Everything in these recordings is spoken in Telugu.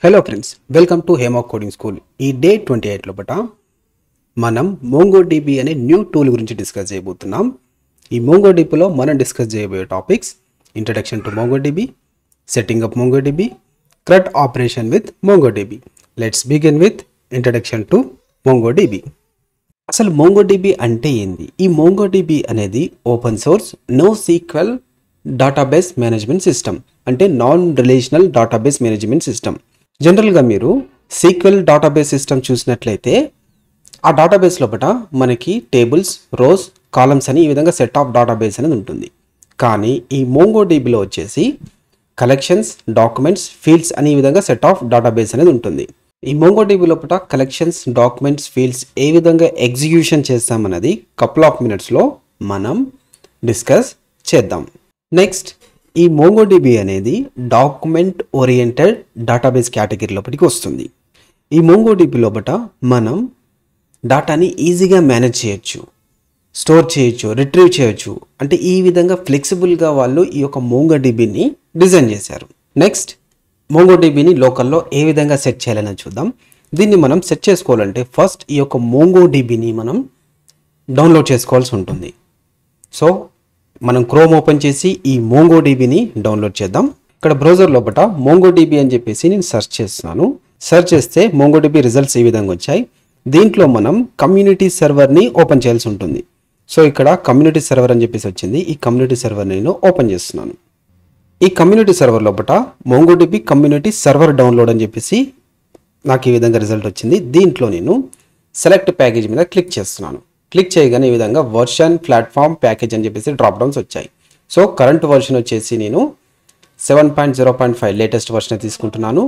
Hello friends, welcome to Hema coding school. ఈ డే 28 లోపట మనం మోంగోడిబి అనే న్యూ టూల్ గురించి డిస్కస్ చేయబోతున్నాం. ఈ మోంగోడిబిలో మనం డిస్కస్ చేయబోయే topics: introduction to MongoDB, setting up MongoDB, CRUD operation with MongoDB. Let's begin with introduction to MongoDB. అసలు మోంగోడిబి అంటే ఏంది? ఈ మోంగోడిబి అనేది open source no SQL database management system, అంటే non relational database management system. జనరల్గా మీరు సీక్వెల్ డేటాబేస్ సిస్టమ్ చూసినట్లయితే ఆ డేటాబేస్ లోపల మనకి టేబుల్స్, రోస్, కాలమ్స్ అని ఈ విధంగా సెట్ ఆఫ్ డేటాబేస్ అనేది ఉంటుంది. కానీ ఈ మోంగోడిబిలో వచ్చేసి కలెక్షన్స్, డాక్యుమెంట్స్, ఫీల్డ్స్ అని ఈ విధంగా సెట్ ఆఫ్ డేటాబేస్ అనేది ఉంటుంది. ఈ మోంగోడిబి లోపల కలెక్షన్స్, డాక్యుమెంట్స్, ఫీల్డ్స్ ఏ విధంగా ఎగ్జిక్యూషన్ చేస్తామన్నది కపుల్ ఆఫ్ మినిట్స్లో మనం డిస్కస్ చేద్దాం. నెక్స్ట్, ఈ మోంగోడిబి అనేది డాక్యుమెంట్ ఓరియంటెడ్ డేటాబేస్ కేటగిరీ లోపలికి వస్తుంది. ఈ మోంగోడిబి లోపల మనం డేటాని ఈజీగా మేనేజ్ చేయొచ్చు, స్టోర్ చేయొచ్చు, రిట్రీవ్ చేయొచ్చు. అంటే ఈ విధంగా ఫ్లెక్సిబుల్గా వాళ్ళు ఈ యొక్క మోంగోడిబిని డిజైన్ చేశారు. నెక్స్ట్, మోంగోడిబిని లోకల్లో ఏ విధంగా సెట్ చేయాలని చూద్దాం. దీన్ని మనం సెట్ చేసుకోవాలంటే ఫస్ట్ ఈ యొక్క మోంగోడిబిని మనం డౌన్లోడ్ చేసుకోవాల్సి ఉంటుంది. సో మనం క్రోమ్ ఓపెన్ చేసి ఈ మోంగోడిబిని డౌన్లోడ్ చేద్దాం. ఇక్కడ బ్రౌజర్ లోపల మోంగోడిబి అని చెప్పేసి నేను సెర్చ్ చేస్తున్నాను. సెర్చ్ చేస్తే మోంగోడిబి రిజల్ట్స్ ఈ విధంగా వచ్చాయి. దీంట్లో మనం కమ్యూనిటీ సర్వర్ని ఓపెన్ చేయాల్సి ఉంటుంది. సో ఇక్కడ కమ్యూనిటీ సర్వర్ అని చెప్పేసి వచ్చింది. ఈ కమ్యూనిటీ సర్వర్ని నేను ఓపెన్ చేస్తున్నాను. ఈ కమ్యూనిటీ సర్వర్ లోపల మోంగోడిబి కమ్యూనిటీ సర్వర్ డౌన్లోడ్ అని చెప్పేసి నాకు ఈ విధంగా రిజల్ట్ వచ్చింది. దీంట్లో నేను సెలెక్ట్ ప్యాకేజ్ మీద క్లిక్ చేస్తున్నాను. క్లిక్ చేయగానే ఈ విధంగా వర్షన్, ప్లాట్ఫామ్, ప్యాకేజ్ అని చెప్పేసి డ్రాప్ డౌన్స్ వచ్చాయి. సో కరెంట్ వర్షన్ వచ్చేసి నేను 7.0.5 లేటెస్ట్ వర్షన్ తీసుకుంటున్నాను.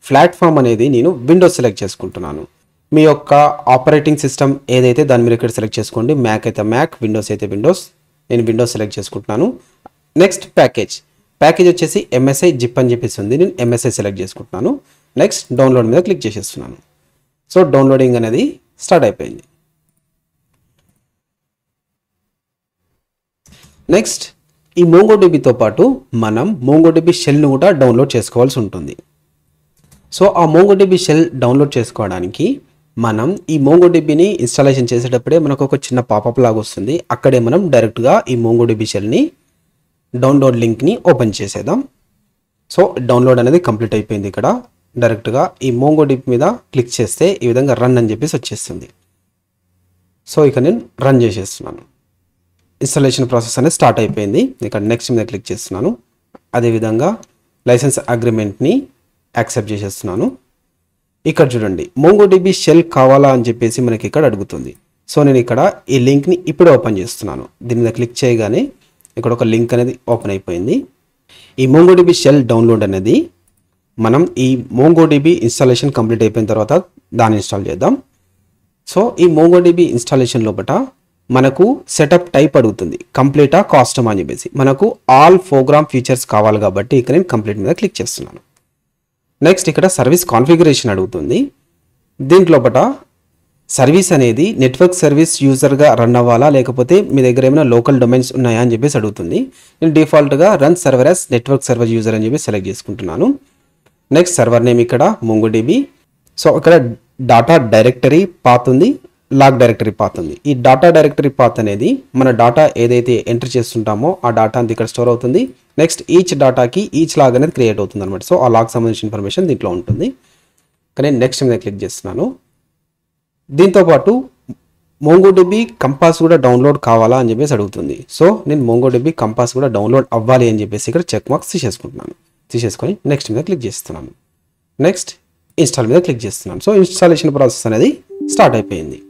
ప్లాట్ఫామ్ అనేది నేను విండోస్ సెలెక్ట్ చేసుకుంటున్నాను. మీ యొక్క ఆపరేటింగ్ సిస్టమ్ ఏదైతే దాన్ని మీరు ఇక్కడ సెలెక్ట్ చేసుకోండి. మ్యాక్ అయితే మ్యాక్, విండోస్ అయితే విండోస్. నేను విండోస్ సెలెక్ట్ చేసుకుంటున్నాను. నెక్స్ట్ ప్యాకేజ్ వచ్చేసి ఎంఎస్ఐ జిప్ అని చెప్పేసి ఉంది. నేను ఎంఎస్ఐ సెలెక్ట్ చేసుకుంటున్నాను. నెక్స్ట్ డౌన్లోడ్ మీద క్లిక్ చేసేస్తున్నాను. సో డౌన్లోడింగ్ అనేది స్టార్ట్ అయిపోయింది. నెక్స్ట్, ఈ మోంగోడిబితో పాటు మనం మోంగోడిబి షెల్ను కూడా డౌన్లోడ్ చేసుకోవాల్సి ఉంటుంది. సో ఆ మోంగోడిబి షెల్ డౌన్లోడ్ చేసుకోవడానికి మనం ఈ మోంగోడిబిని ఇన్స్టాలేషన్ చేసేటప్పుడే మనకు ఒక చిన్న పాపప్ లాగా వస్తుంది. అక్కడే మనం డైరెక్ట్గా ఈ మోంగోడిబి షెల్ని డౌన్లోడ్ లింక్ని ఓపెన్ చేసేద్దాం. సో డౌన్లోడ్ అనేది కంప్లీట్ అయిపోయింది. ఇక్కడ డైరెక్ట్గా ఈ మోంగోడిబి మీద క్లిక్ చేస్తే ఈ విధంగా రన్ అని చెప్పేసి వచ్చేస్తుంది. సో ఇక నేను రన్ చేసేస్తున్నాను. ఇన్స్టాలేషన్ ప్రాసెస్ అనేది స్టార్ట్ అయిపోయింది. ఇక్కడ నెక్స్ట్ మీద క్లిక్ చేస్తున్నాను. అదేవిధంగా లైసెన్స్ అగ్రిమెంట్ని యాక్సెప్ట్ చేసేస్తున్నాను. ఇక్కడ చూడండి, మోంగోడిబి షెల్ కావాలా అని చెప్పేసి మనకి ఇక్కడ అడుగుతుంది. సో నేను ఇక్కడ ఈ లింక్ని ఇప్పుడు ఓపెన్ చేస్తున్నాను. దీని మీద క్లిక్ చేయగానే ఇక్కడ ఒక లింక్ అనేది ఓపెన్ అయిపోయింది. ఈ మోంగోడిబి షెల్ డౌన్లోడ్ అనేది మనం ఈ మోంగోడిబి ఇన్స్టాలేషన్ కంప్లీట్ అయిపోయిన తర్వాత దాన్ని ఇన్స్టాల్ చేద్దాం. సో ఈ మోంగోడిబి ఇన్స్టాలేషన్ లోపల మనకు సెటప్ టైప్ అడుగుతుంది, కంప్లీటా కాస్టమా అని చెప్పేసి. మనకు ఆల్ ప్రోగ్రామ్ ఫీచర్స్ కావాలి కాబట్టి ఇక్కడ నేను కంప్లీట్ మీద క్లిక్ చేస్తున్నాను. నెక్స్ట్ ఇక్కడ సర్వీస్ కాన్ఫిగరేషన్ అడుగుతుంది. దీంట్లోపట సర్వీస్ అనేది నెట్వర్క్ సర్వీస్ యూజర్గా రన్ అవ్వాలా, లేకపోతే మీ దగ్గర ఏమైనా లోకల్ డొమైన్స్ ఉన్నాయా అని చెప్పేసి అడుగుతుంది. నేను డిఫాల్ట్గా run server as network server user అని చెప్పి సెలెక్ట్ చేసుకుంటున్నాను. నెక్స్ట్ సర్వర్ నేమ్ ఇక్కడ మోంగోడిబి. సో ఇక్కడ డాటా డైరెక్టరీ పాత్ ఉంది, లాగ్ డైరెక్టరీ పాత్ ఉంది. ఈ డాటా డైరెక్టరీ పాత్ అనేది మన డాటా ఏదైతే ఎంటర్ చేస్తుంటామో ఆ డాటా అంతా ఇక్కడ స్టోర్ అవుతుంది. నెక్స్ట్ ఈచ్ డాటాకి ఈచ్ లాగ్ అనేది క్రియేట్ అవుతుంది అనమాట. సో ఆ లాగ్ సంబంధించిన ఇన్ఫర్మేషన్ దీంట్లో ఉంటుంది. కానీ నెక్స్ట్ మీద క్లిక్ చేస్తున్నాను. దీంతోపాటు మోంగోడిబి కంపాస్ కూడా డౌన్లోడ్ కావాలా అని చెప్పేసి అడుగుతుంది. సో నేను మోంగోడిబి కంపాస్ కూడా డౌన్లోడ్ అవ్వాలి అని చెప్పేసి ఇక్కడ చెక్ మార్క్స్ తీసేసుకొని నెక్స్ట్ మీద క్లిక్ చేస్తున్నాను. నెక్స్ట్ ఇన్స్టాల్ మీద క్లిక్ చేస్తున్నాను. సో ఇన్స్టాలేషన్ ప్రాసెస్ అనేది స్టార్ట్ అయిపోయింది.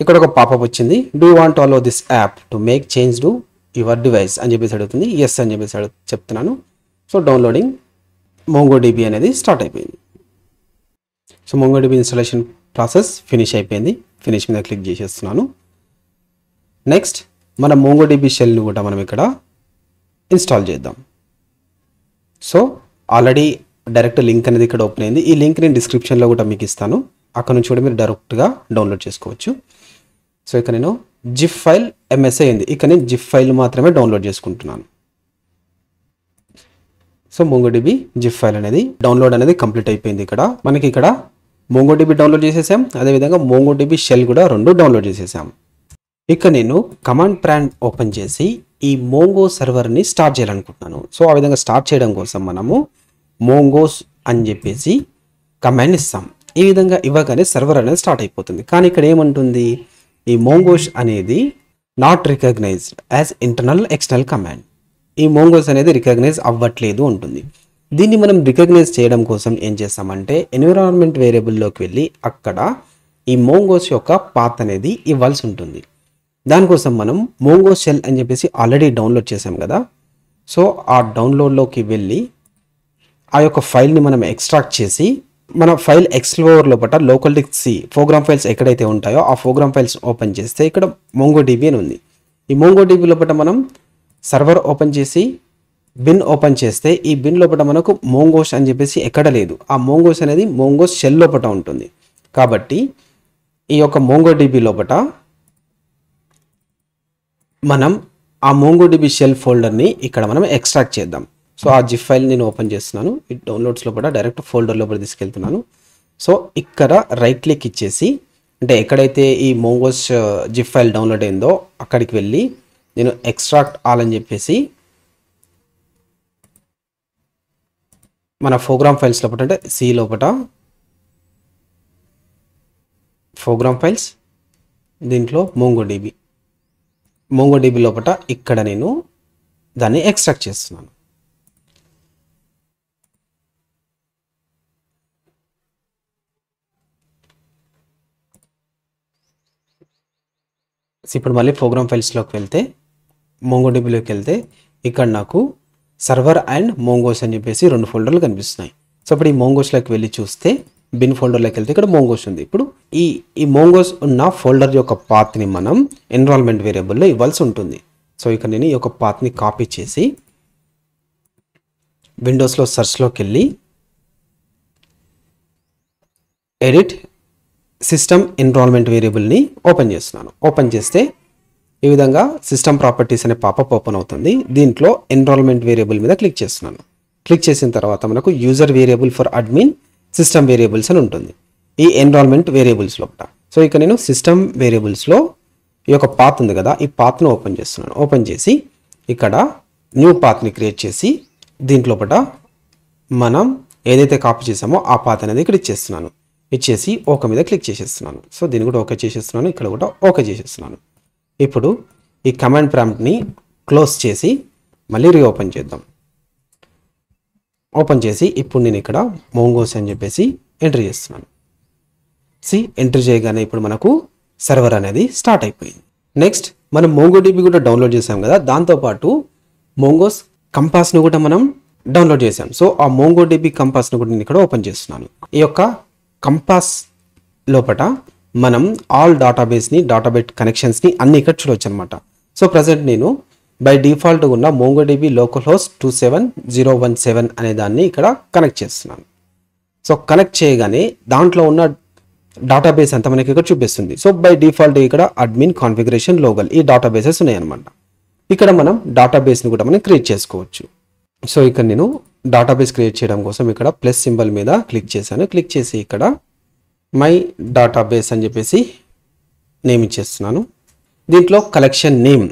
ఇక్కడ ఒక పాపప్ వచ్చింది, do you want to allow this app to make change to your device అని చెప్పేసి అడుగుతుంది. ఎస్ అని చెప్పేసి చెప్తున్నాను. సో డౌన్లోడింగ్ మోంగోడిబి అనేది స్టార్ట్ అయిపోయింది. So MongoDB installation process finish అయిపోయింది. ఫినిష్ మీద క్లిక్ చేసేస్తున్నాను. నెక్స్ట్ మన మోంగోడిబి షెల్ని కూడా మనం ఇక్కడ ఇన్స్టాల్ చేద్దాం. సో ఆల్రెడీ డైరెక్ట్ లింక్ అనేది ఇక్కడ ఓపెన్ అయింది. ఈ లింక్ నేను డిస్క్రిప్షన్లో కూడా మీకు ఇస్తాను. అక్కడ నుంచి కూడా మీరు డైరెక్ట్గా డౌన్లోడ్ చేసుకోవచ్చు. సో ఇక్కడ నేను జిప్ ఫైల్ ఎంఎస్ఐ అయింది. ఇక్కడ నేను జిప్ ఫైల్ మాత్రమే డౌన్లోడ్ చేసుకుంటున్నాను. సో MongoDB జిప్ ఫైల్ అనేది డౌన్లోడ్ అనేది కంప్లీట్ అయిపోయింది. మనకి ఇక్కడ MongoDB డౌన్లోడ్ చేసేసాం, అదేవిధంగా MongoDB షెల్ కూడా 2 డౌన్లోడ్ చేసేసాం. ఇక నేను కమాండ్ ప్రాంప్ట్ ఓపెన్ చేసి ఈ మోంగో సర్వర్ని స్టార్ట్ చేయాలనుకుంటున్నాను. సో ఆ విధంగా స్టార్ట్ చేయడం కోసం మనము మోంగోస్ అని చెప్పేసి కమాండ్ ఇస్తాం. ఈ విధంగా ఇవ్వగానే సర్వర్ అనేది స్టార్ట్ అయిపోతుంది. కానీ ఇక్కడ ఏమంటుంది, ఈ మోంగోస్ అనేది not recognised as internal external command. ఈ మోంగోస్ అనేది రికగ్నైజ్ అవ్వట్లేదు ఉంటుంది. దీన్ని మనం రికగ్నైజ్ చేయడం కోసం ఏం చేస్తామంటే ఎన్విరాన్మెంట్ వేరియబుల్లోకి వెళ్ళి అక్కడ ఈ మోంగోస్ యొక్క పాత్ అనేది ఇవ్వాల్సి ఉంటుంది. దానికోసం మనం మోంగో షెల్ అని చెప్పేసి ఆల్రెడీ డౌన్లోడ్ చేసాం కదా. సో ఆ డౌన్లోడ్లోకి వెళ్ళి ఆ యొక్క ఫైల్ని మనం ఎక్స్ట్రాక్ట్ చేసి మన ఫైల్ ఎక్స్ప్లోరర్ లోపల local disk C program files ఎక్కడైతే ఉంటాయో ఆ ప్రోగ్రామ్ ఫైల్స్ ఓపెన్ చేస్తే ఇక్కడ MongoDB అని ఉంది. ఈ MongoDB లోపల మనం సర్వర్ ఓపెన్ చేసి బిన్ ఓపెన్ చేస్తే ఈ బిన్ లోపల మనకు మోంగోస్ అని చెప్పేసి ఎక్కడ లేదు. ఆ మోంగోస్ అనేది మోంగోస్ షెల్ లోపల ఉంటుంది. కాబట్టి ఈ యొక్క MongoDB లోపల మనం ఆ MongoDB షెల్ ఫోల్డర్ని ఇక్కడ మనం ఎక్స్ట్రాక్ట్ చేద్దాం. సో ఆ జిప్ ఫైల్ నేను ఓపెన్ చేస్తున్నాను. ఈ డౌన్లోడ్స్ లోపల డైరెక్ట్ ఫోల్డర్ లోపల తీసుకెళ్తున్నాను. సో ఇక్కడ రైట్ క్లిక్ ఇచ్చేసి అంటే ఎక్కడైతే ఈ మోంగోస్ జిప్ ఫైల్ డౌన్లోడ్ అయిందో అక్కడికి వెళ్ళి నేను ఎక్స్ట్రాక్ట్ ఆల్ అని చెప్పేసి మన ప్రోగ్రామ్ ఫైల్స్ లోపల అంటే సి లోపల ప్రోగ్రామ్ ఫైల్స్ దీంట్లో MongoDB లోపల ఇక్కడ నేను దాన్ని ఎక్స్ట్రాక్ట్ చేస్తున్నాను. ఇప్పుడు మళ్ళీ ప్రోగ్రామ్ ఫైల్స్లోకి వెళ్తే MongoDBలోకి వెళ్తే ఇక్కడ నాకు సర్వర్ అండ్ మోంగోస్ అని చెప్పేసి 2 ఫోల్డర్లు కనిపిస్తున్నాయి. సో ఇప్పుడు ఈ మోంగోస్లోకి వెళ్ళి చూస్తే బిన్ ఫోల్డర్లోకి వెళ్తే ఇక్కడ మోంగోస్ ఉంది. ఇప్పుడు ఈ మోంగోస్ ఉన్న ఫోల్డర్ యొక్క పాత్ని మనం ఎన్విరాన్మెంట్ వేరియబుల్లో ఇవ్వాల్సి ఉంటుంది. సో ఇక్కడ నేను ఈ యొక్క పాత్ని కాపీ చేసి విండోస్లో సెర్చ్లోకి వెళ్ళి ఎడిట్ సిస్టమ్ ఎన్విరాన్మెంట్ వేరియబుల్ని ఓపెన్ చేస్తున్నాను. ఓపెన్ చేస్తే ఈ విధంగా సిస్టమ్ ప్రాపర్టీస్ అనే పాపప్ ఓపెన్ అవుతుంది. దీంట్లో ఎన్విరాన్మెంట్ వేరియబుల్ మీద క్లిక్ చేస్తున్నాను. క్లిక్ చేసిన తర్వాత మనకు user variable for admin system variables అని ఉంటుంది ఈ ఎన్విరాన్మెంట్ వేరియబుల్స్ లోపల. సో ఇక నేను సిస్టమ్ వేరియబుల్స్లో ఈ యొక్క పాత్ ఉంది కదా, ఈ పాత్ను ఓపెన్ చేస్తున్నాను. ఓపెన్ చేసి ఇక్కడ న్యూ పాత్ని క్రియేట్ చేసి దీంట్లోపట మనం ఏదైతే కాపీ చేసామో ఆ పాత్ అనేది ఇక్కడ ఇచ్చేస్తున్నాను. ఇచ్చేసి ఓకే మీద క్లిక్ చేసేస్తున్నాను. సో దీన్ని కూడా ఓకే చేసేస్తున్నాను, ఇక్కడ కూడా ఓకే చేసేస్తున్నాను. ఇప్పుడు ఈ కమాండ్ ప్రాంప్ట్ని క్లోజ్ చేసి మళ్ళీ రీఓపెన్ చేద్దాం. ఓపెన్ చేసి ఇప్పుడు నేను ఇక్కడ మోంగోస్ అని చెప్పేసి ఎంటర్ చేస్తున్నాను. ఎంటర్ చేయగానే ఇప్పుడు మనకు సర్వర్ అనేది స్టార్ట్ అయిపోయింది. నెక్స్ట్ మనం MongoDB కూడా డౌన్లోడ్ చేసాం కదా, దాంతోపాటు మోంగోస్ కంపాస్ను కూడా మనం డౌన్లోడ్ చేసాం. సో ఆ MongoDB కంపాస్ను కూడా నేను ఇక్కడ ఓపెన్ చేస్తున్నాను. ఈ యొక్క కంపాస్ లోపల మనం ఆల్ డేటాబేస్ కనెక్షన్స్ని అన్ని ఇక్కడ చూడవచ్చు అనమాట. సో ప్రజెంట్ నేను బై డిఫాల్ట్ ఉన్న MongoDB లోకల్ హోస్ట్ 27017 అనే దాన్ని ఇక్కడ కనెక్ట్ చేస్తున్నాను. సో కనెక్ట్ చేయగానే దాంట్లో ఉన్న డేటాబేస్ అంతా మనకి ఇక్కడ చూపిస్తుంది. సో బై డిఫాల్ట్ ఇక్కడ అడ్మిన్ కాన్ఫిగరేషన్ లోకల్ ఈ డేటాబేసెస్ ఉన్నాయన్నమాట. ఇక్కడ మనం డేటాబేస్ని కూడా మనం క్రియేట్ చేసుకోవచ్చు. సో ఇక్కడ నేను డేటాబేస్ క్రియేట్ చేయడం కోసం ఇక్కడ ప్లస్ సింబల్ మీద క్లిక్ చేశాను. క్లిక్ చేసి ఇక్కడ మై డేటాబేస్ అని చెప్పేసి నేమ్ ఇచ్చేస్తున్నాను. దీంట్లో కలెక్షన్ నేమ్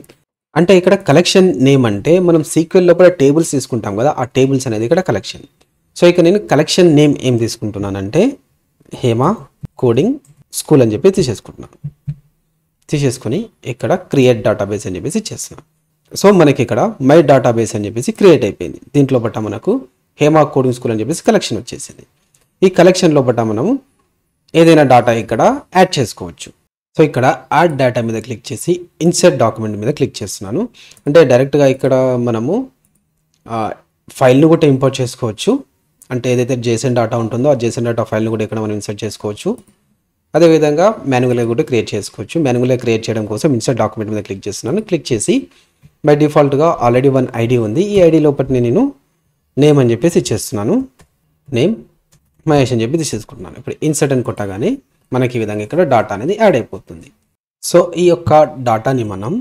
అంటే ఇక్కడ కలెక్షన్ నేమ్ అంటే మనం సీక్వెల్ లోపల టేబుల్స్ తీసుకుంటాం కదా, ఆ టేబుల్స్ అనేది ఇక్కడ కలెక్షన్. సో ఇక్కడ నేను కలెక్షన్ నేమ్ ఏం తీసుకుంటున్నానంటే హేమ కోడింగ్ స్కూల్ అని చెప్పి తీసేసుకొని ఇక్కడ క్రియేట్ డేటాబేస్ అని చెప్పేసి ఇచ్చేస్తున్నాను. సో మనకి ఇక్కడ మై డేటాబేస్ అని చెప్పేసి క్రియేట్ అయిపోయింది. దీంట్లో బట్ట మనకు హేమ కోడింగ్ స్కూల్ అని చెప్పేసి కలెక్షన్ వచ్చేసింది. ఈ కలెక్షన్లో బట్ట మనము ఏదైనా డేటా ఇక్కడ యాడ్ చేసుకోవచ్చు. సో ఇక్కడ యాడ్ డేటా మీద క్లిక్ చేసి ఇన్సర్ట్ డాక్యుమెంట్ మీద క్లిక్ చేస్తున్నాను. అంటే డైరెక్ట్గా ఇక్కడ మనము ఫైల్ను కూడా ఇంపోర్ట్ చేసుకోవచ్చు. అంటే ఏదైతే JSON డేటా ఉంటుందో ఆ JSON డేటా ఫైల్ను కూడా ఇక్కడ మనం ఇన్సర్ట్ చేసుకోవచ్చు. అదేవిధంగా మాన్యువల్గా కూడా క్రియేట్ చేసుకోవచ్చు. మాన్యువల్గా క్రియేట్ చేయడం కోసం ఇన్సర్ట్ డాక్యుమెంట్ మీద క్లిక్ చేస్తున్నాను. క్లిక్ చేసి బై డిఫాల్ట్గా ఆల్రెడీ 1 ID ఉంది. ఈ ఐడి లోపల నేను నేమ్ అని చెప్పేసి ఇచ్చేస్తున్నాను. నేమ్ మహేష్ అని చెప్పి తీసేసుకుంటున్నాను. ఇప్పుడు ఇన్సర్ట్ అని కొట్టగానే మనకి ఈ విధంగా ఇక్కడ డాటా అనేది యాడ్ అయిపోతుంది. సో ఈ యొక్క డాటాని మనం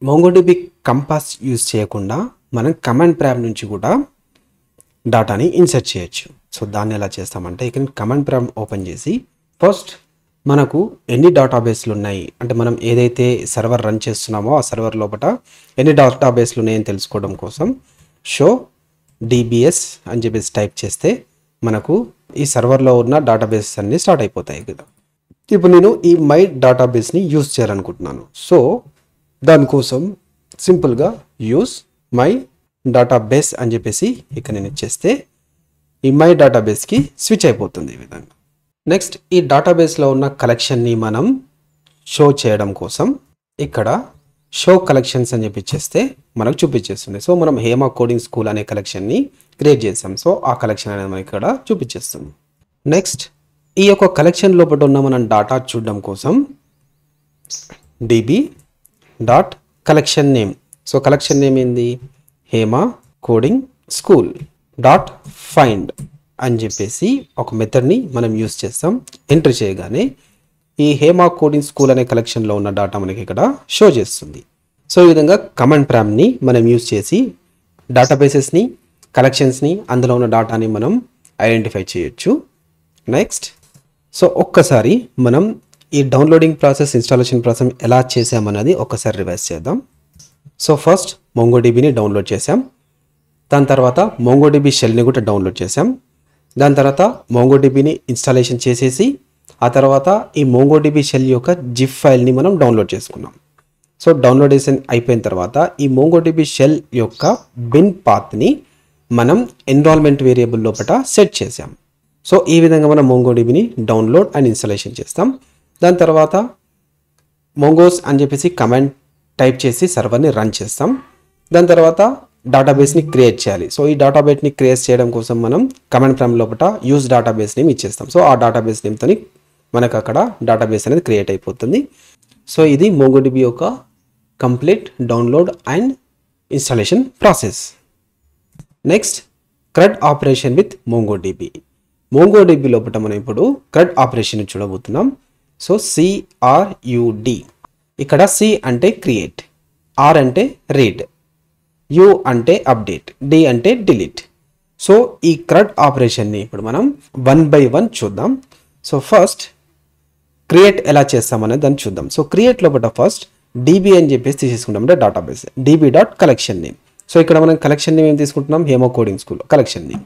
MongoDB కంపాస్ యూజ్ చేయకుండా మనం కమాండ్ ప్రాంప్ట్ నుంచి కూడా డాటాని ఇన్సర్ట్ చేయొచ్చు. సో దాన్ని ఎలా చేస్తామంటే ఇక్కడ కమాండ్ ప్రాంప్ట్ ఓపెన్ చేసి ఫస్ట్ మనకు ఎన్ని డేటాబేస్లు ఉన్నాయి అంటే మనం ఏదైతే సర్వర్ రన్ చేస్తున్నామో ఆ సర్వర్ లోపల ఎన్ని డేటాబేస్లు ఉన్నాయని తెలుసుకోవడం కోసం షో DBS అని చెప్పేసి టైప్ చేస్తే మనకు ఈ సర్వర్లో ఉన్న డేటాబేస్ అన్నీ స్టార్ట్ అయిపోతాయి కదా. ఇప్పుడు నేను ఈ మై డేటాబేస్ని యూజ్ చేయాలనుకుంటున్నాను. సో దానికోసం సింపుల్గా యూజ్ మై డేటాబేస్ అని చెప్పేసి ఇక్కడ నేను ఇచ్చేస్తే ఈ మై డేటాబేస్కి స్విచ్ అయిపోతుంది ఈ విధంగా. నెక్స్ట్ ఈ డేటాబేస్లో ఉన్న కలెక్షన్ని మనం షో చేయడం కోసం ఇక్కడ షో కలెక్షన్స్ అని చెప్పి ఇచ్చేస్తే మనకు చూపించేస్తుంది. సో మనం హేమ కోడింగ్ స్కూల్ అనే కలెక్షన్ని క్రియేట్ చేసాం. సో ఆ కలెక్షన్ అనేది మనకి ఇక్కడ చూపించేస్తుంది. నెక్స్ట్ ఈ యొక్క కలెక్షన్ లోపల ఉన్న మనం డాటా చూడడం కోసం DB dot collection name. So collection name ఏంది Hema coding school dot find అని చెప్పేసి ఒక మెథడ్ని మనం యూస్ చేస్తాం. ఎంటర్ చేయగానే ఈ హేమ కోడింగ్ స్కూల్ అనే కలెక్షన్లో ఉన్న డాటా మనకి ఇక్కడ షో చేస్తుంది. సో ఈ విధంగా కమాండ్ ప్రాంప్ట్ని మనం యూస్ చేసి డేటాబేసెస్ని కలెక్షన్స్ని అందులో ఉన్న డాటాని మనం ఐడెంటిఫై చేయొచ్చు. నెక్స్ట్ సో ఒక్కసారి మనం ఈ డౌన్లోడింగ్ ప్రాసెస్ ఇన్స్టాలేషన్ ప్రాసెస్ ఎలా చేసామన్నది ఒక్కసారి రివైజ్ చేద్దాం. సో ఫస్ట్ MongoDBని డౌన్లోడ్ చేసాం. దాని తర్వాత MongoDB షెల్ని కూడా డౌన్లోడ్ చేసాం. దాని తర్వాత MongoDBని ఇన్స్టాలేషన్ చేసేసి ఆ తర్వాత ఈ MongoDB షెల్ యొక్క జిప్ ఫైల్ని మనం డౌన్లోడ్ చేసుకున్నాం. సో డౌన్లోడేషన్ అయిపోయిన తర్వాత ఈ MongoDB షెల్ యొక్క బిన్ పాత్ని మనం ఎన్విరాన్మెంట్ వేరియబుల్ లోపల సెట్ చేసాం. సో ఈ విధంగా మనం MongoDBని డౌన్లోడ్ అండ్ ఇన్స్టాలేషన్ చేస్తాం. దాని తర్వాత మోంగోస్ అని చెప్పేసి కమాండ్ టైప్ చేసి సర్వర్ని రన్ చేస్తాం. దాని తర్వాత డేటాబేస్ని క్రియేట్ చేయాలి. సో ఈ డేటాబేస్ని క్రియేట్ చేయడం కోసం మనం కమాండ్ ప్రాంప్ట్ లోపల యూజ్ డేటాబేస్ నేమ్ ఇచ్చేస్తాం. సో ఆ డేటాబేస్ నేమ్తో మనకు అక్కడ డేటాబేస్ అనేది క్రియేట్ అయిపోతుంది. సో ఇది MongoDB యొక్క complete download and installation process. Next CRUD operation with MongoDB. MongoDB లోపల మనం ఇప్పుడు CRUD ఆపరేషన్ చూడబోతున్నాం. సో CRUD ఇక్కడ C అంటే క్రియేట్, R అంటే రీడ్, U అంటే అప్డేట్, D అంటే డిలీట్. సో ఈ CRUD ఆపరేషన్ని ఇప్పుడు మనం 1 by 1 చూద్దాం. సో ఫస్ట్ క్రియేట్ ఎలా చేస్తామనేది దాన్ని చూద్దాం. సో క్రియేట్ లోపల ఫస్ట్ DB అని చెప్పేసి తీసుకుంటాం అంటే database DB dot collection name. So ఇక్కడ మనం కలెక్షన్ నేమ్ ఏం తీసుకుంటున్నాం Hema coding school collection name.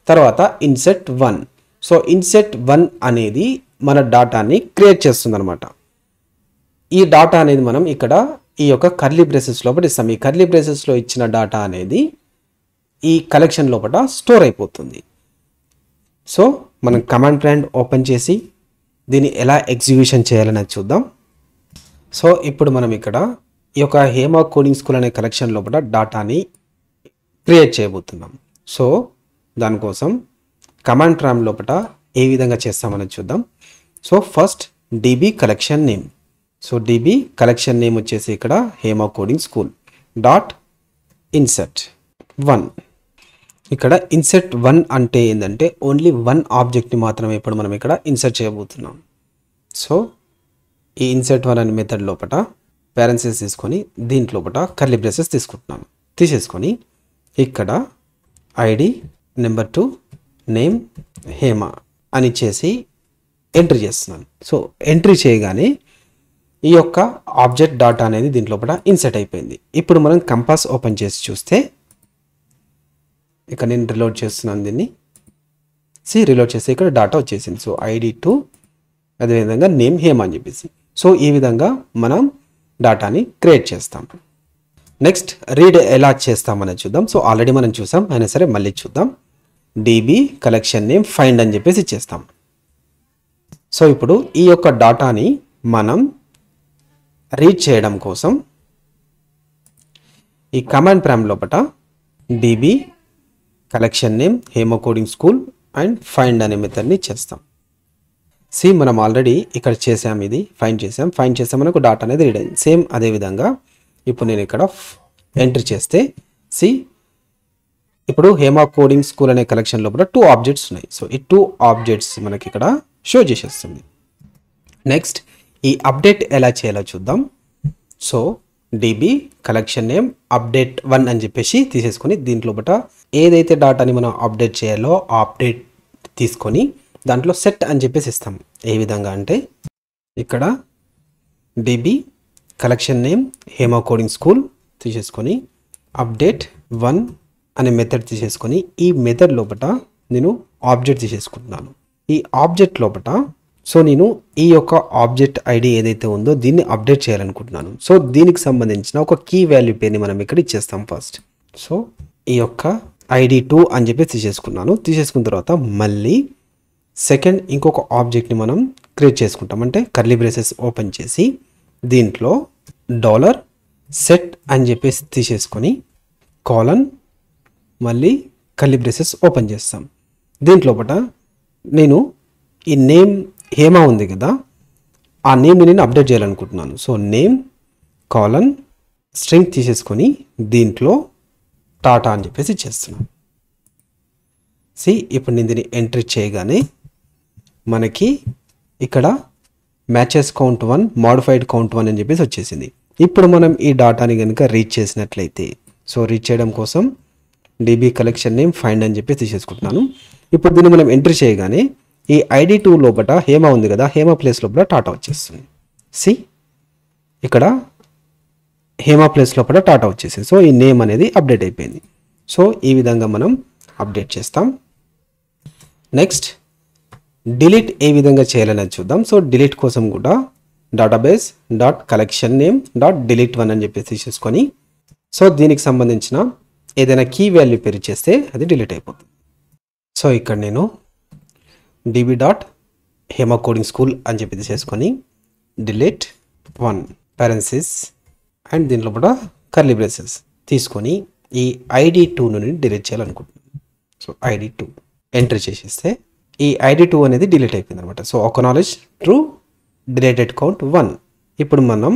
తర్వాత ఇన్సెట్ 1. సో ఇన్సెట్ 1 అనేది మన డాటాని క్రియేట్ చేస్తుంది అనమాట. ఈ డాటా అనేది మనం ఇక్కడ ఈ యొక్క కర్లీ బ్రేసెస్ లోపల ఇస్తాం. ఈ కర్లీ బ్రేసెస్లో ఇచ్చిన డాటా అనేది ఈ కలెక్షన్ లోపల స్టోర్ అయిపోతుంది. సో మనం కమాండ్ ప్రాంప్ట్ ఓపెన్ చేసి దీన్ని ఎలా ఎగ్జిక్యూషన్ చేయాలని చూద్దాం. సో ఇప్పుడు మనం ఇక్కడ ఈ యొక్క హేమ కోడింగ్ స్కూల్ అనే కలెక్షన్ లోపల డాటాని క్రియేట్ చేయబోతున్నాం. సో దానికోసం కమాండ్ ప్రాంప్ట్ లోపల ఏ విధంగా చేస్తామని చూద్దాం. So first DB collection name. So DB collection name వచ్చేసి ఇక్కడ Hema coding school dot INCET 1. ఇక్కడ ఇన్సెట్ 1 అంటే ఏంటంటే ఓన్లీ 1 ఆబ్జెక్ట్ని మాత్రమే ఇప్పుడు మనం ఇక్కడ ఇన్సర్ట్ చేయబోతున్నాం. సో ఈ ఇన్సెట్ 1 అనే మెథడ్ లోపల పేరెంట్సెస్ తీసుకొని దీంట్లో కర్లీ బ్రేసెస్ తీసుకుంటున్నాను. తీసేసుకొని ఇక్కడ ID నెంబర్ 2 నేమ్ హేమ అని చేసి ఎంట్రీ చేస్తున్నాను. సో ఎంట్రీ చేయగానే ఈ యొక్క ఆబ్జెక్ట్ డాటా అనేది దీంట్లో ఇన్సెట్ అయిపోయింది. ఇప్పుడు మనం కంపాస్ ఓపెన్ చేసి చూస్తే ఇక్కడ నేను రీలోడ్ చేస్తున్నాను దీన్ని. రీలోడ్ చేస్తే ఇక్కడ డాటా వచ్చేసింది. సో ID 2 అదేవిధంగా నేమ్ హేమ అని చెప్పేసి. సో ఈ విధంగా మనం డాటాని క్రియేట్ చేస్తాం. నెక్స్ట్ రీడ్ ఎలా చేస్తామని చూద్దాం. సో ఆల్రెడీ మనం చూసాం, అయినా సరే మళ్ళీ చూద్దాం. DB కలెక్షన్ నేమ్ ఫైండ్ అని చెప్పేసి ఇచ్చేస్తాం. సో ఇప్పుడు ఈ యొక్క డాటాని మనం రీడ్ చేయడం కోసం ఈ కమాండ్ ప్రాంప్ట్ లోపల DB collection name Hema coding school and find అనే మెథడ్ని చేస్తాం. మనం ఆల్రెడీ ఇక్కడ చేసాం, ఇది ఫైండ్ చేసాం మనకు డాటా అనేది రీడ్ అయింది. సేమ్ అదేవిధంగా ఇప్పుడు నేను ఇక్కడ ఎంట్రీ చేస్తే ఇప్పుడు హేమ కోడింగ్ స్కూల్ అనే కలెక్షన్ లోపల 2 ఆబ్జెక్ట్స్ ఉన్నాయి. సో ఈ 2 ఆబ్జెక్ట్స్ మనకి ఇక్కడ షో చేసేస్తుంది. నెక్స్ట్ ఈ అప్డేట్ ఎలా చేయాలో చూద్దాం. So DB collection name update 1 అని చెప్పేసి తీసేసుకొని దీంట్లో బట ఏదైతే డాటాని మనం అప్డేట్ చేయాలో ఆ అప్డేట్ తీసుకొని దాంట్లో సెట్ అని చెప్పేసి ఇస్తాం. ఏ విధంగా అంటే ఇక్కడ DB collection name Hema coding school తీసేసుకొని అప్డేట్ 1 అనే మెథడ్ తీసేసుకొని ఈ మెథడ్ లోపట నేను ఆబ్జెక్ట్ తీసేసుకుంటున్నాను. ఈ ఆబ్జెక్ట్ లోపట సో నేను ఈ యొక్క ఆబ్జెక్ట్ ఐడి ఏదైతే ఉందో దీన్ని అప్డేట్ చేయాలనుకుంటున్నాను. సో దీనికి సంబంధించిన ఒక కీ వాల్యూ పేరుని మనం ఇక్కడ ఇచ్చేస్తాం ఫస్ట్. సో ఈ యొక్క ID2 అని చెప్పి తీసేసుకున్నాను. తీసేసుకున్న తర్వాత మళ్ళీ సెకండ్ ఇంకొక ఆబ్జెక్ట్ని మనం క్రియేట్ చేసుకుంటాం. అంటే కర్లీ బ్రేసెస్ ఓపెన్ చేసి దీంట్లో $set అని చెప్పేసి తీసేసుకొని కాలన్ మళ్ళీ కర్లీ బ్రేసెస్ ఓపెన్ చేస్తాం. దీంట్లోపట నేను ఈ నేమ్ హేమా ఉంది కదా, ఆ నేమ్ని నేను అప్డేట్ చేయాలనుకుంటున్నాను. సో నేమ్ కాలన్ స్ట్రింగ్ తీసేసుకొని దీంట్లో టాటా అని చెప్పేసి ఇచ్చేస్తున్నాను. ఇప్పుడు నేను దీన్ని ఎంట్రీ చేయగానే మనకి ఇక్కడ మ్యాచెస్ కౌంట్ 1 మోడిఫైడ్ కౌంట్ 1 అని చెప్పేసి వచ్చేసింది. ఇప్పుడు మనం ఈ డాటాని కనుక రీచ్ చేసినట్లయితే సో రీచ్ చేయడం కోసం DB కలెక్షన్ నేమ్ ఫైండ్ అని చెప్పి తీసేసుకుంటున్నాను. ఇప్పుడు దీన్ని మనం ఎంట్రీ చేయగానే ఈ ID2 లోపల హేమా ఉంది కదా, హేమా ప్లేస్ లోపల టాటా వచ్చేస్తుంది. ఇక్కడ హేమా ప్లేస్ లోపల టాటా వచ్చేసింది. సో ఈ నేమ్ అనేది అప్డేట్ అయిపోయింది. సో ఈ విధంగా మనం అప్డేట్ చేస్తాం. నెక్స్ట్ డిలీట్ ఏ విధంగా చేయాలనేది చూద్దాం. సో డిలీట్ కోసం కూడా database dot collection name dot delete1 అని చెప్పేసి తీసేసుకొని సో దీనికి సంబంధించిన ఏదైనా కీ వాల్యూ పేరు చేస్తే అది డిలీట్ అయిపోతుంది. సో ఇక్కడ నేను DB dot Hema coding school అని చెప్పి తీసేసుకొని delete1 parenthesis అండ్ దీంట్లో కూడా కర్లీ బ్రేసెస్ తీసుకొని ఈ ID2 నుండి డిలీట్ చేయాలనుకుంటున్నాను. సో ID2 ఎంటర్ చేసేస్తే ఈ ID2 అనేది డిలీట్ అయిపోయింది అనమాట. So acknowledge true deleted count 1. ఇప్పుడు మనం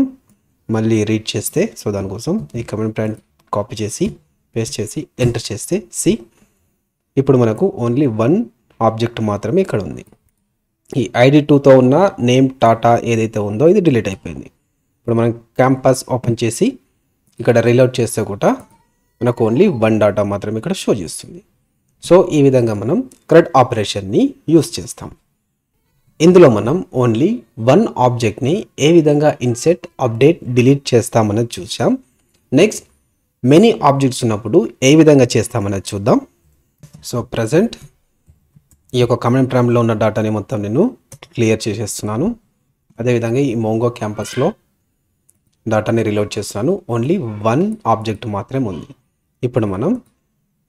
మళ్ళీ రీడ్ చేస్తే సో దానికోసం ఈ కమాండ్ ప్రాంప్ట్ కాపీ చేసి పేస్ట్ చేసి ఎంటర్ చేస్తే ఇప్పుడు మనకు ఓన్లీ 1 ఆబ్జెక్ట్ మాత్రమే ఇక్కడ ఉంది. ఈ ID2తో ఉన్న నేమ్ టాటా ఏదైతే ఉందో ఇది డిలీట్ అయిపోయింది. ఇప్పుడు మనం క్యాంపస్ ఓపెన్ చేసి ఇక్కడ రీలోడ్ చేస్తే కూడా మనకు ఓన్లీ 1 డాటా మాత్రమే ఇక్కడ షో చేస్తుంది. సో ఈ విధంగా మనం CRUD ఆపరేషన్ని యూస్ చేస్తాం. ఇందులో మనం ఓన్లీ 1 ఆబ్జెక్ట్ని ఏ విధంగా ఇన్సెట్ అప్డేట్ డిలీట్ చేస్తామన్నది చూసాం. నెక్స్ట్ మెనీ ఆబ్జెక్ట్స్ ఉన్నప్పుడు ఏ విధంగా చేస్తామన్నది చూద్దాం. సో ప్రజెంట్ ఈ యొక్క కమాండ్ ప్రాంప్ట్లో ఉన్న డాటాని మొత్తం నేను క్లియర్ చేసేస్తున్నాను. అదేవిధంగా ఈ మోంగో క్యాంపస్లో డాటాని రీలోడ్ చేస్తున్నాను. ఓన్లీ 1 ఆబ్జెక్ట్ మాత్రమే ఉంది. ఇప్పుడు మనం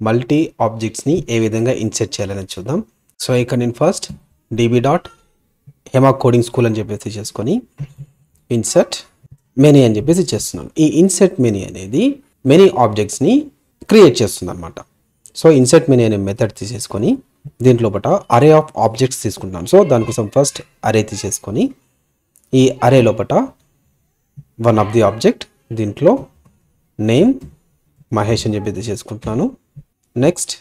మల్టీ ఆబ్జెక్ట్స్ని ఏ విధంగా ఇన్సెట్ చేయాలని చూద్దాం. సో ఇక్కడ నేను first DB dot Hema coding school అని చెప్పేసి చేసుకొని ఇన్సెట్ మెనీ అని చెప్పేసి చేస్తున్నాను. ఈ ఇన్సెట్ మెనీ అనేది మెనీ ఆబ్జెక్ట్స్ని క్రియేట్ చేస్తుంది అనమాట. సో ఇన్సెట్ మెనీ అనే మెథడ్ తీసేసుకొని దీంట్లో బట అరే ఆఫ్ ఆబ్జెక్ట్స్ తీసుకుంటున్నాను. సో దానికోసం ఫస్ట్ అరే తీసేసుకొని ఈ అరే లోపట 1 ఆఫ్ ది ఆబ్జెక్ట్ దీంట్లో నేమ్ మహేష్ అని చెప్పి తీసేసుకుంటున్నాను. నెక్స్ట్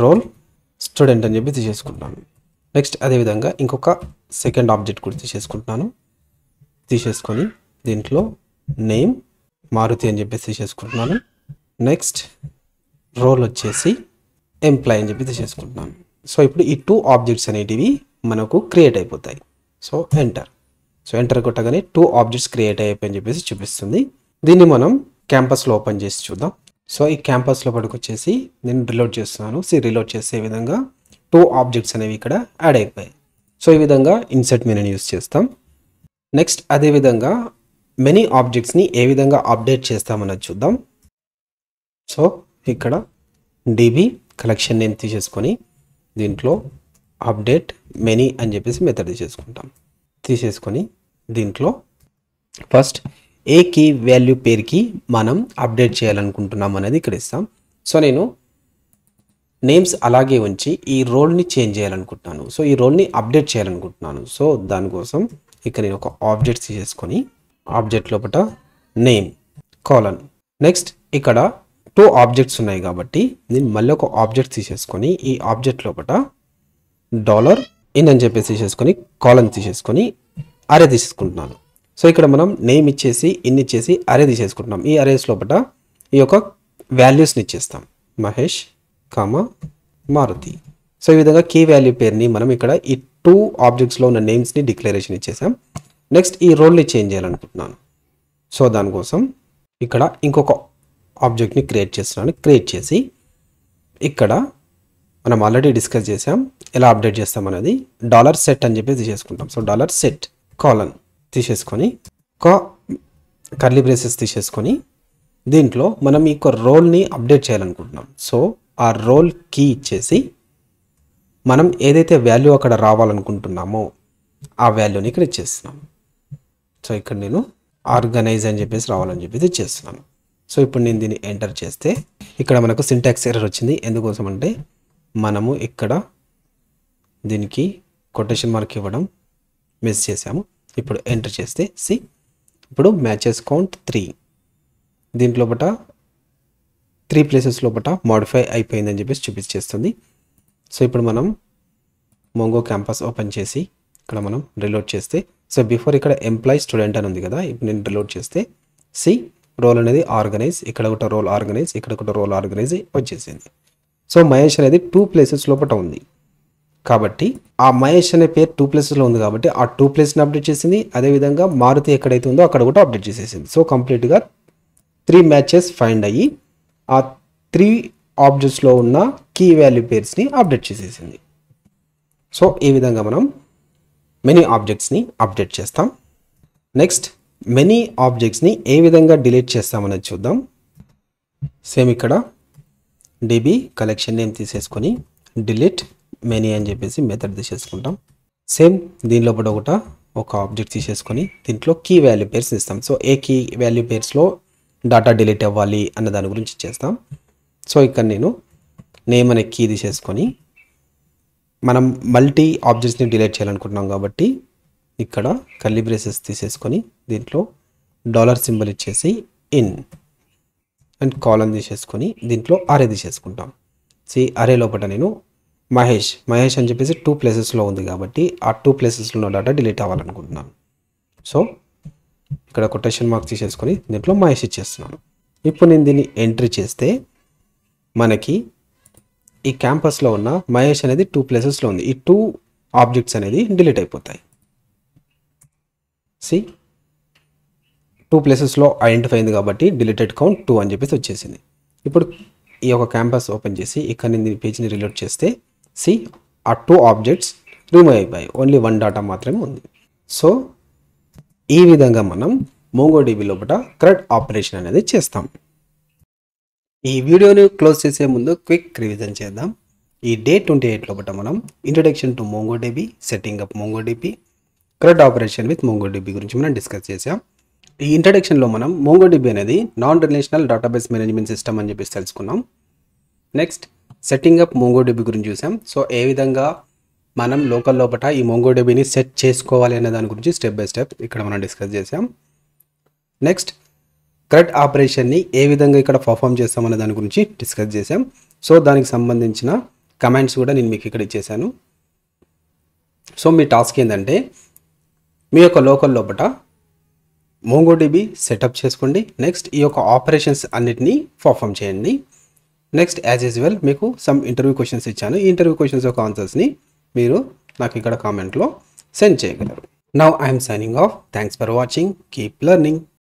రోల్ స్టూడెంట్ అని చెప్పి తీసేసుకుంటున్నాను. నెక్స్ట్ అదేవిధంగా ఇంకొక సెకండ్ ఆబ్జెక్ట్ కూడా తీసేసుకొని దీంట్లో నేమ్ మారుతి అని చెప్పేసి తీసేసుకుంటున్నాను. నెక్స్ట్ రోల్ వచ్చేసి ఎంప్లాయ్ అని చెప్పి తీసేసుకుంటున్నాను. సో ఇప్పుడు ఈ 2 ఆబ్జెక్ట్స్ అనేటివి మనకు క్రియేట్ అయిపోతాయి. సో ఎంటర్ కొట్టగానే 2 ఆబ్జెక్ట్స్ క్రియేట్ అయిపోయి అని చెప్పేసి చూపిస్తుంది. దీన్ని మనం క్యాంపస్లో ఓపెన్ చేసి చూద్దాం. సో ఈ క్యాంపస్లో పడుకొచ్చేసి నేను రీలోడ్ చేస్తున్నాను. రీలోడ్ చేసే విధంగా 2 ఆబ్జెక్ట్స్ అనేవి ఇక్కడ యాడ్ అయిపోయాయి. సో ఈ విధంగా ఇన్సెట్ మెనూని యూస్ చేస్తాం. నెక్స్ట్ అదేవిధంగా మెనీ ఆబ్జెక్ట్స్ని ఏ విధంగా అప్డేట్ చేస్తామన్నది చూద్దాం. సో ఇక్కడ DB కలెక్షన్ నేమ్ తీసేసుకొని దీంట్లో అప్డేట్ మెనీ అని చెప్పేసి మెథడ్ తీసేసుకొని దీంట్లో ఫస్ట్ ఏ కీ వాల్యూ పేరుకి మనం అప్డేట్ చేయాలనుకుంటున్నాం అనేది ఇక్కడ ఇస్తాం. సో నేను నేమ్స్ అలాగే ఉంచి ఈ రోల్ని చేంజ్ చేయాలనుకుంటున్నాను. సో ఈ రోల్ని అప్డేట్ చేయాలనుకుంటున్నాను. సో దానికోసం ఇక్కడ నేను ఒక ఆబ్జెక్ట్ తీసేసుకొని ఆబ్జెక్ట్ లోపల నేమ్ కాలన్ నెక్స్ట్ ఇక్కడ 2 ఆబ్జెక్ట్స్ ఉన్నాయి కాబట్టి నేను మళ్ళీ ఒక ఆబ్జెక్ట్ తీసేసుకొని ఈ ఆబ్జెక్ట్ లోపల $in అని చెప్పేసి తీసేసుకొని కాలన్ తీసేసుకొని అరే తీసుకుంటున్నాను. సో ఇక్కడ మనం నేమ్ ఇచ్చేసి ఇన్ ఇచ్చేసి అరే తీసేసుకుంటున్నాం. ఈ అరేస్ లోపల ఈ యొక్క వాల్యూస్ని ఇచ్చేస్తాం, మహేష్ కామ మారుతి. సో ఈ విధంగా కీ వాల్యూ పేరుని మనం ఇక్కడ ఈ 2 ఆబ్జెక్ట్స్లో ఉన్న నేమ్స్ని డిక్లరేషన్ ఇచ్చేసాం. నెక్స్ట్ ఈ రోల్ని చేంజ్ చేయాలనుకుంటున్నాను. సో దానికోసం ఇక్కడ ఇంకొక ఆబ్జెక్ట్ని క్రియేట్ చేస్తున్నాను. క్రియేట్ చేసి ఇక్కడ మనం ఆల్రెడీ డిస్కస్ చేసాం ఎలా అప్డేట్ చేస్తాం అనేది. $set అని చెప్పి తీసేసుకుంటాం. సో $set కాలన్ తీసేసుకొని కర్లీ బ్రేసెస్ తీసేసుకొని దీంట్లో మనం ఈ రోల్ని అప్డేట్ చేయాలనుకుంటున్నాం. సో ఆ రోల్ కీ ఇచ్చేసి మనం ఏదైతే వాల్యూ అక్కడ రావాలనుకుంటున్నామో ఆ వాల్యూని ఇక్కడ ఇచ్చేస్తున్నాం. సో ఇక్కడ నేను ఆర్గనైజ్ అని చెప్పేసి రావాలని చెప్పేసి ఇచ్చేస్తున్నాను. సో ఇప్పుడు నేను దీన్ని ఎంటర్ చేస్తే ఇక్కడ మనకు సింటాక్స్ ఎర్రర్ వచ్చింది. ఎందుకోసం అంటే మనము ఇక్కడ దీనికి కొటేషన్ మార్క్ ఇవ్వడం మిస్ చేసాము. ఇప్పుడు ఎంటర్ చేస్తే ఇప్పుడు మ్యాచెస్ కౌంట్ 3 దీంట్లో 3 ప్లేసెస్ లోపల మోడిఫై అయిపోయిందని చెప్పేసి చూపించేస్తుంది. సో ఇప్పుడు మనం మోంగో క్యాంపస్ ఓపెన్ చేసి ఇక్కడ మనం రీలోడ్ చేస్తే సో బిఫోర్ ఇక్కడ ఎంప్లాయీ స్టూడెంట్ అని ఉంది కదా, ఇప్పుడు నేను రీలోడ్ చేస్తే రోల్ అనేది ఆర్గనైజ్, ఇక్కడ ఒక రోల్ ఆర్గనైజ్, ఇక్కడ ఒక రోల్ ఆర్గనైజ్ వచ్చేసింది. సో మహేష్ అనేది 2 ప్లేసెస్ లోపల ఉంది కాబట్టి ఆ మహేష్ అనే పేరు 2 ప్లేసెస్లో ఉంది కాబట్టి ఆ 2 ప్లేస్ని అప్డేట్ చేసింది. అదేవిధంగా మారుతి ఎక్కడైతే ఉందో అక్కడ కూడా అప్డేట్ చేసేసింది. సో కంప్లీట్గా 3 మ్యాచెస్ ఫైండ్ అయ్యి ఆ 3 ఆబ్జెక్ట్స్లో ఉన్న కీ వాల్యూ పేర్స్ని అప్డేట్ చేసేసింది. సో ఈ విధంగా మనం మెనీ ఆబ్జెక్ట్స్ని అప్డేట్ చేస్తాం. నెక్స్ట్ మెనీ ఆబ్జెక్ట్స్ని ఏ విధంగా డిలీట్ చేస్తామనేది చూద్దాం. సేమ్ ఇక్కడ డిబి కలెక్షన్ నేమ్ తీసేసుకొని డిలీట్ మెనీ అని చెప్పేసి మెథడ్ తీసేసుకుంటాం. సేమ్ దీనిలో కూడా ఒక ఆబ్జెక్ట్ తీసేసుకొని దీంట్లో కీ వాల్యూ పేర్స్ ఇస్తాం. సో ఏ కీ వాల్యూ పేర్స్లో డాటా డిలీట్ అవ్వాలి అన్న దాని గురించి చేస్తాం. సో ఇక్కడ నేను నేమ్ అనే కీ తీసేసుకొని మనం మల్టీ ఆబ్జెక్ట్స్ని డిలీట్ చేయాలనుకుంటున్నాం కాబట్టి ఇక్కడ కర్లీ బ్రేసెస్ తీసేసుకొని దీంట్లో $సింబల్ ఇచ్చేసి ఇన్ అండ్ కాలన్ తీసేసుకొని దీంట్లో అరే తీసేసుకుంటాం. అరే లోపల నేను మహేష్ అని చెప్పేసి 2 ప్లేసెస్లో ఉంది కాబట్టి ఆ 2 ప్లేసెస్లో ఉన్న డాటా డిలీట్ అవ్వాలనుకుంటున్నాను. సో ఇక్కడ కొటేషన్ మార్క్ తీసేసుకొని దీంట్లో మహేష్ ఇచ్చేస్తున్నాను. ఇప్పుడు నేను దీన్ని ఎంట్రీ చేస్తే మనకి ఈ క్యాంపస్లో ఉన్న మహేష్ అనేది 2 ప్లేసెస్లో ఉంది. ఈ 2 ఆబ్జెక్ట్స్ అనేది డిలీట్ అయిపోతాయి. 2 ప్లేసెస్లో ఐడెంటిఫై అయింది కాబట్టి డిలీటెడ్ కౌంట్ 2 అని చెప్పేసి వచ్చేసింది. ఇప్పుడు ఈ యొక్క క్యాంపస్ ఓపెన్ చేసి ఇక్కడ నేను దీని పేజ్ని రీలోడ్ చేస్తే ఆ 2 ఆబ్జెక్ట్స్ రిమూవ్ అయిపోయాయి. ఓన్లీ 1 డాటా మాత్రమే ఉంది. సో ఈ విధంగా మనం మోంగోడిబి లోపల CRUD ఆపరేషన్ అనేది చేస్తాం. ఈ వీడియోని క్లోజ్ చేసే ముందు క్విక్ రివిజన్ చేద్దాం. ఈ డే 28 లోపల మనం introduction to MongoDB, setting up MongoDB, CRUD operation with MongoDB గురించి మనం డిస్కస్ చేసాం. ఈ ఇంట్రొడక్షన్లో మనం మోంగోడిబి అనేది non relational database management system అని చెప్పేసి తెలుసుకున్నాం. నెక్స్ట్ సెట్టింగ్ అప్ మోంగోడిబి గురించి చూసాం. సో ఏ విధంగా మనం లోకల్ లోపల ఈ మోంగోడిబిని సెట్ చేసుకోవాలి అనే దాని గురించి స్టెప్ బై స్టెప్ ఇక్కడ మనం డిస్కస్ చేసాం. నెక్స్ట్ CRUD ఆపరేషన్ని ఏ విధంగా ఇక్కడ పర్ఫామ్ చేస్తామనే దాని గురించి డిస్కస్ చేసాం. సో దానికి సంబంధించిన కమాండ్స్ కూడా నేను మీకు ఇక్కడ ఇచ్చేసాను. సో మీ టాస్క్ ఏంటంటే మీ యొక్క లోకల్ లోపల మోంగోడిబి సెటప్ చేసుకోండి. నెక్స్ట్ ఈ యొక్క ఆపరేషన్స్ అన్నిటినీ పర్ఫామ్ చేయండి. నెక్స్ట్ యాజ్ యూజువల్ మీకు సమ్ ఇంటర్వ్యూ క్వశ్చన్స్ ఇచ్చాను. ఈ ఇంటర్వ్యూ క్వశ్చన్స్ యొక్క ఆన్సర్స్ని మీరు నాకు ఇక్కడ కామెంట్లో సెండ్ చేయగలరు. Now I'm signing off. Thanks for watching. Keep learning.